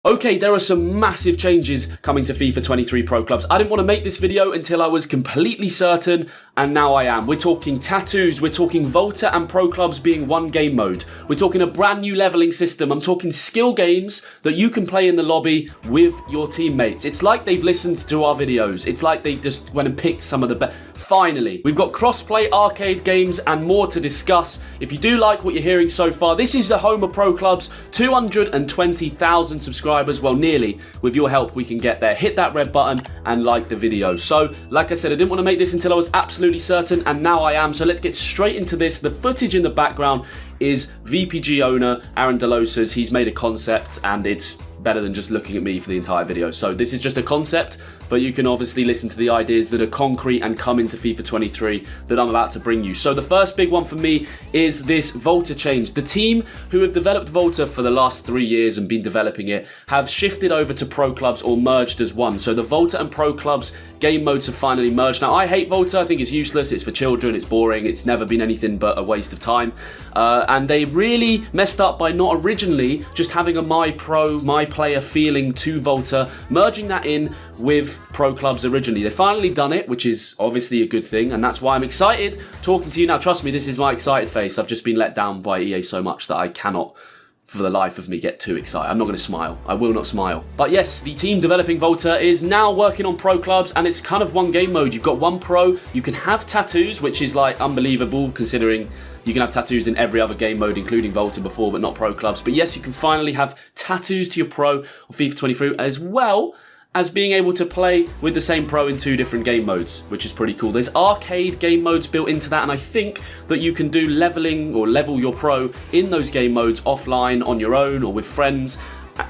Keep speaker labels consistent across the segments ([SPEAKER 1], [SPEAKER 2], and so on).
[SPEAKER 1] Okay, there are some massive changes coming to FIFA 23 Pro Clubs. I didn't want to make this video until I was completely certain, and now I am. We're talking tattoos, we're talking Volta and Pro Clubs being one game mode. We're talking a brand new leveling system. I'm talking skill games that you can play in the lobby with your teammates. It's like they've listened to our videos. It's like they just went and picked some of the best. Finally, we've got cross-play arcade games and more to discuss. If you do like what you're hearing so far, this is the home of Pro Clubs, 220,000 subscribers. Well, nearly. With your help, we can get there. Hit that red button and like the video. So, like I said, I didn't want to make this until I was absolutely certain, and now I am. So let's get straight into this. The footage in the background is VPG owner Aaron Delosas. He's made a concept, and it's better than just looking at me for the entire video. So this is just a concept, but you can obviously listen to the ideas that are concrete and come into FIFA 23 that I'm about to bring you. So the first big one for me is this Volta change. The team who have developed Volta for the last 3 years and been developing it have shifted over to Pro Clubs or merged as one. So the Volta and Pro Clubs game modes have finally merged. Now, I hate Volta. I think it's useless. It's for children. It's boring. It's never been anything but a waste of time. And they really messed up by not originally just having a my player feeling to Volta, merging that in with Pro Clubs originally. They've finally done it, which is obviously a good thing, and that's why I'm excited talking to you now. Trust me, this is my excited face. I've just been let down by EA so much that I cannot for the life of me get too excited. I'm not going to smile. I will not smile. But yes, the team developing Volta is now working on Pro Clubs, and it's kind of one game mode. You've got one Pro. You can have tattoos, which is like unbelievable considering you can have tattoos in every other game mode, including Volta before, but not Pro Clubs. But yes, you can finally have tattoos to your Pro on FIFA 23, as well as being able to play with the same Pro in 2 different game modes, which is pretty cool. There's arcade game modes built into that, and I think that you can do leveling or level your Pro in those game modes offline, on your own, or with friends,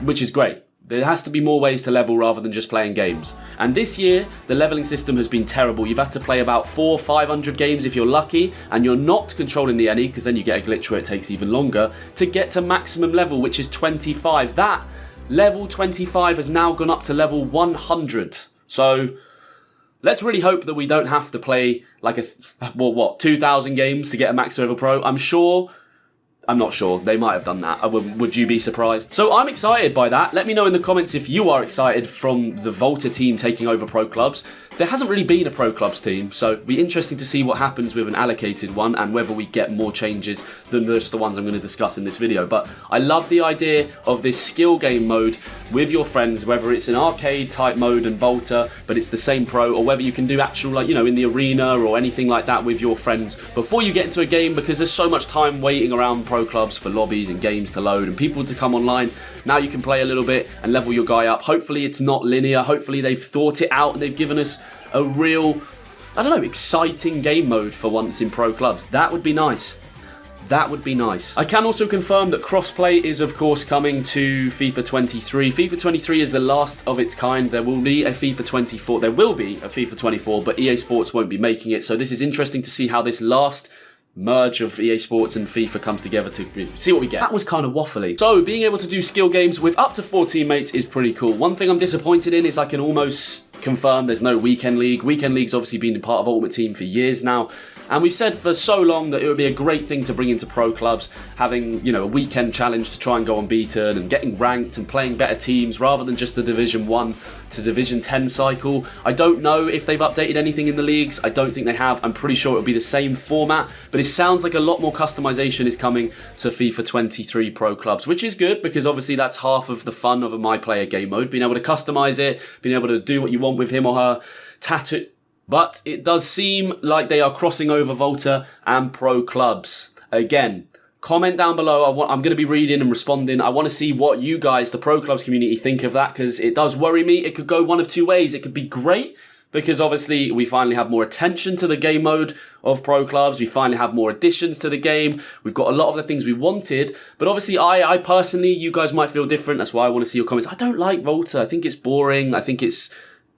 [SPEAKER 1] which is great. There has to be more ways to level rather than just playing games. And this year, the leveling system has been terrible. You've had to play about 400 or 500 games if you're lucky, and you're not controlling the NE, because then you get a glitch where it takes even longer, to get to maximum level, which is 25. That level 25 has now gone up to level 100. So let's really hope that we don't have to play like 2,000 games to get a max level Pro. I'm not sure. They might have done that. Would you be surprised? So I'm excited by that. Let me know in the comments if you are excited from the Volta team taking over Pro Clubs. There hasn't really been a Pro Clubs team, so it'll be interesting to see what happens with an allocated one and whether we get more changes than just the ones I'm going to discuss in this video. But I love the idea of this skill game mode with your friends, whether it's an arcade type mode and Volta, but it's the same Pro, or whether you can do actual, like, you know, in the arena or anything like that with your friends before you get into a game, because there's so much time waiting around Pro Clubs for lobbies and games to load and people to come online. Now you can play a little bit and level your guy up. Hopefully it's not linear. Hopefully they've thought it out and they've given us a real, I don't know, exciting game mode for once in Pro Clubs. That would be nice. That would be nice. I can also confirm that crossplay is of course coming to FIFA 23. FIFA 23 is the last of its kind. There will be a FIFA 24. There will be a FIFA 24, but EA Sports won't be making it. So this is interesting to see how this last merge of EA Sports and FIFA comes together to see what we get. That was kind of waffly. So being able to do skill games with up to 4 teammates is pretty cool. One thing I'm disappointed in is I can almost confirm there's no weekend league. Weekend league's obviously been a part of Ultimate Team for years now, and we've said for so long that it would be a great thing to bring into Pro Clubs, having, you know, a weekend challenge to try and go unbeaten and getting ranked and playing better teams rather than just the Division 1 to Division 10 cycle. I don't know if they've updated anything in the leagues. I don't think they have. I'm pretty sure it'll be the same format, but it sounds like a lot more customization is coming to FIFA 23 Pro Clubs, which is good because obviously that's half of the fun of a My Player game mode, being able to customize it, being able to do what you want with him or her, tattoo. But it does seem like they are crossing over Volta and Pro Clubs. Again, comment down below. I'm going to be reading and responding. I want to see what you guys, the Pro Clubs community, think of that, because it does worry me. It could go one of 2 ways. It could be great because obviously we finally have more attention to the game mode of Pro Clubs. We finally have more additions to the game. We've got a lot of the things we wanted. But obviously I personally, you guys might feel different. That's why I want to see your comments. I don't like Volta. I think it's boring. I think it's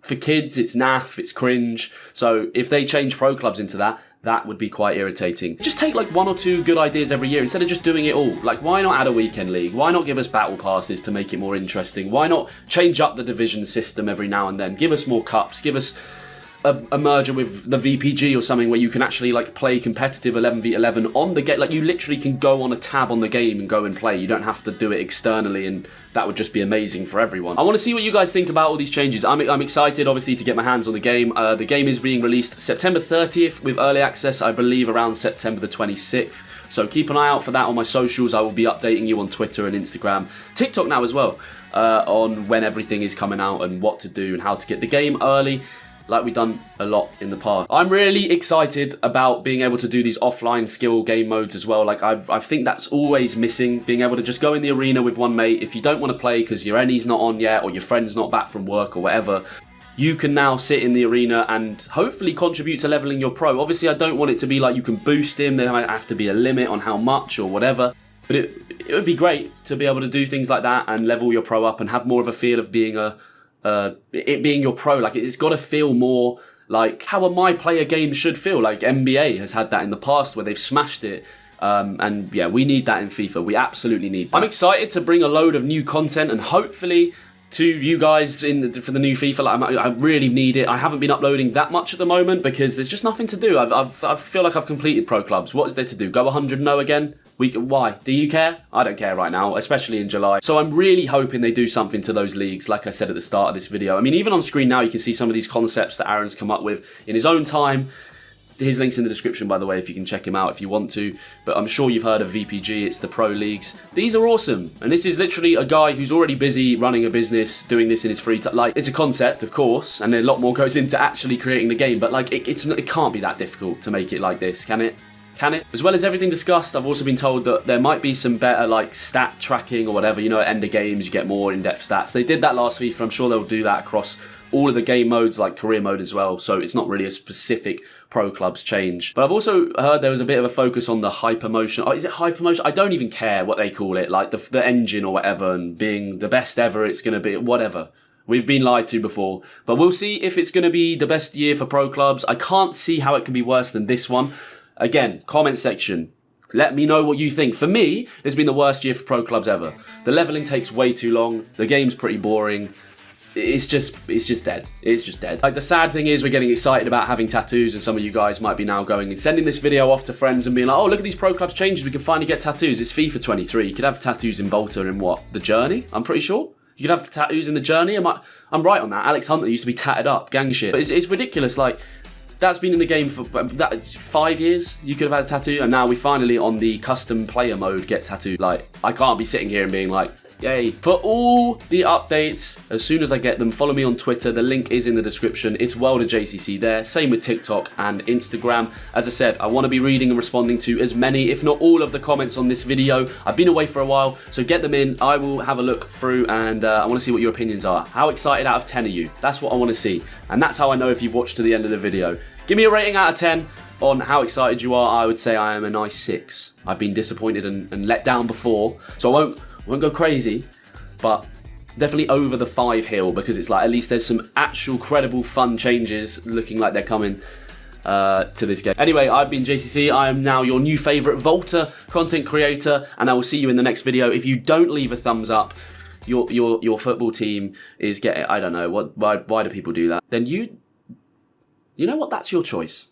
[SPEAKER 1] for kids, it's naff, it's cringe. So if they change Pro Clubs into that, that would be quite irritating. Just take like 1 or 2 good ideas every year instead of just doing it all. Like, why not add a weekend league? Why not give us battle passes to make it more interesting? Why not change up the division system every now and then? Give us more cups, give us a merger with the VPG or something where you can actually like play competitive 11v11 on the game. Like you literally can go on a tab on the game and go and play. You don't have to do it externally, and that would just be amazing for everyone. I want to see what you guys think about all these changes. I'm excited, obviously, to get my hands on the game. The game is being released September 30th with early access, I believe, around September the 26th. So keep an eye out for that on my socials. I will be updating you on Twitter and Instagram, TikTok now as well, on when everything is coming out and what to do and how to get the game early, like we've done a lot in the past. I'm really excited about being able to do these offline skill game modes as well. Like I think that's always missing, being able to just go in the arena with one mate. If you don't want to play because your Ennie's not on yet or your friend's not back from work or whatever, you can now sit in the arena and hopefully contribute to leveling your pro. Obviously, I don't want it to be like you can boost him. There might have to be a limit on how much or whatever. But it would be great to be able to do things like that and level your pro up and have more of a feel of being it being your pro. Like it's got to feel more like how a My Player game should feel. Like NBA has had that in the past where they've smashed it. And yeah, we need that in FIFA. We absolutely need that. I'm excited to bring a load of new content and hopefully to you guys for the new FIFA. Like, I really need it. I haven't been uploading that much at the moment because there's just nothing to do. I feel like I've completed pro clubs. What is there to do? Go 100-0 again? Why? Do you care? I don't care right now, especially in July. So I'm really hoping they do something to those leagues, like I said at the start of this video. I mean, even on screen now, you can see some of these concepts that Aaron's come up with in his own time. His link's in the description, by the way, if you can check him out if you want to. But I'm sure you've heard of VPG. It's the pro leagues. These are awesome. And this is literally a guy who's already busy running a business, doing this in his free time. Like, it's a concept, of course, and a lot more goes into actually creating the game. But, like, it can't be that difficult to make it like this, can it? Can it? As well as everything discussed, I've also been told that there might be some better, like, stat tracking or whatever. You know, at end of games, you get more in-depth stats. They did that last FIFA. I'm sure they'll do that across all of the game modes, like career mode as well. So it's not really a specific pro clubs change. But I've also heard there was a bit of a focus on the hypermotion. Oh, is it hypermotion? I don't even care what they call it, like the engine or whatever, and being the best ever. It's going to be whatever. We've been lied to before, but we'll see if it's going to be the best year for pro clubs. I can't see how it can be worse than this one. Again, comment section. Let me know what you think. For me, it's been the worst year for pro clubs ever. The leveling takes way too long. The game's pretty boring. It's just dead. It's just dead. Like, the sad thing is we're getting excited about having tattoos, and some of you guys might be now going and sending this video off to friends and being like, oh, look at these pro clubs changes. We can finally get tattoos. It's FIFA 23. You could have tattoos in Volta and what? The Journey? I'm pretty sure. You could have tattoos in the Journey. I'm right on that. Alex Hunter used to be tatted up. Gang shit. But it's ridiculous. Like, that's been in the game for 5 years. You could have had a tattoo, and now we finally, on the custom player mode, get tattooed. Like, I can't be sitting here and being like, yay. For all the updates, as soon as I get them, follow me on Twitter. The link is in the description. It's WorldofJCC there. Same with TikTok and Instagram. As I said, I want to be reading and responding to as many, if not all, of the comments on this video. I've been away for a while, so get them in. I will have a look through, and I want to see what your opinions are. How excited out of 10 are you? That's what I want to see. And that's how I know if you've watched to the end of the video. Give me a rating out of 10 on how excited you are. I would say I am a nice 6. I've been disappointed and let down before, so I won't go crazy, but definitely over the 5 hill, because it's like at least there's some actual credible fun changes looking like they're coming to this game. Anyway, I've been JCC. I am now your new favourite Volta content creator, and I will see you in the next video. If you don't leave a thumbs up, your football team is getting, I don't know, why do people do that? Then you know what, that's your choice.